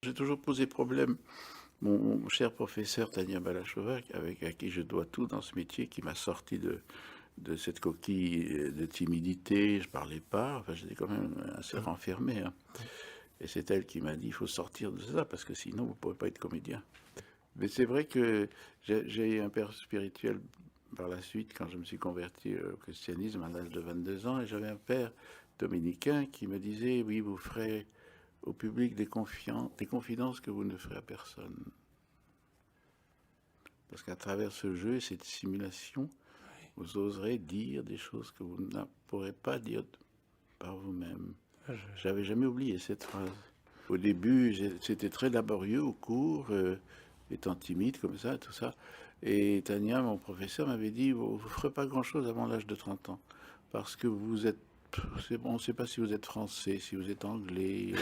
J'ai toujours posé problème. Mon cher professeur Tania Balachovac, à qui je dois tout dans ce métier, qui m'a sorti de cette coquille de timidité, je parlais pas, enfin j'étais quand même assez renfermé, hein. Et c'est elle qui m'a dit, il faut sortir de ça, parce que sinon vous ne pourrez pas être comédien. Mais c'est vrai que j'ai eu un père spirituel par la suite, quand je me suis converti au christianisme à l'âge de 22 ans, et j'avais un père dominicain qui me disait, oui, vous ferez au public des confidences que vous ne ferez à personne. Parce qu'à travers ce jeu et cette simulation, vous oserez dire des choses que vous ne pourrez pas dire par vous-même. J'avais jamais oublié cette phrase. Au début, c'était très laborieux au cours, étant timide comme ça, tout ça. Et Tania, mon professeur, m'avait dit, vous ne ferez pas grand-chose avant l'âge de 30 ans. Parce que vous êtes... On ne sait pas si vous êtes français, si vous êtes anglais.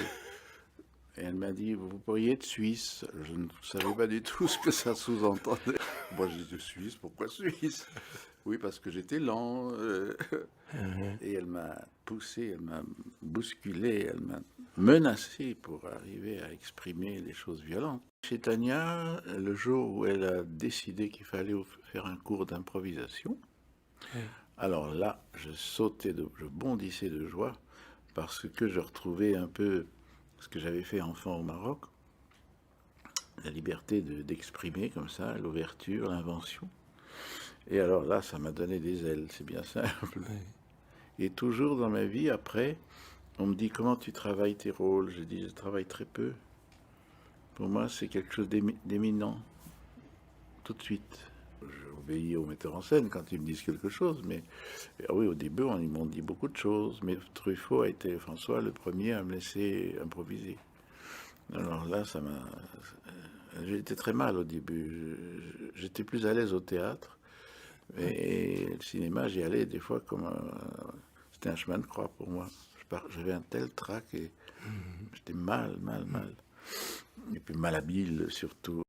Et elle m'a dit, vous pourriez être suisse. Je ne savais pas du tout ce que ça sous-entendait. Moi, je suis suisse, pourquoi suisse? Oui, parce que j'étais lent. Et elle m'a poussé, elle m'a bousculé, elle m'a menacé pour arriver à exprimer des choses violentes. Chez Tania, le jour où elle a décidé qu'il fallait faire un cours d'improvisation, alors là, je bondissais de joie parce que je retrouvais un peu ce que j'avais fait enfant au Maroc, la liberté d'exprimer comme ça, l'ouverture, l'invention. Et alors là, ça m'a donné des ailes, c'est bien simple. Et toujours dans ma vie, après, on me dit comment tu travailles tes rôles. Je dis, je travaille très peu. Pour moi, c'est quelque chose d'éminent, tout de suite. J'obéis au metteur en scène quand ils me disent quelque chose, mais oui, au début, ils m'ont dit beaucoup de choses, mais Truffaut a été, François, le premier à me laisser improviser. Alors là, j'étais très mal au début. J'étais plus à l'aise au théâtre, et le cinéma, j'y allais des fois comme c'était un chemin de croix pour moi. J'avais un tel trac et j'étais mal. Et puis malhabile surtout.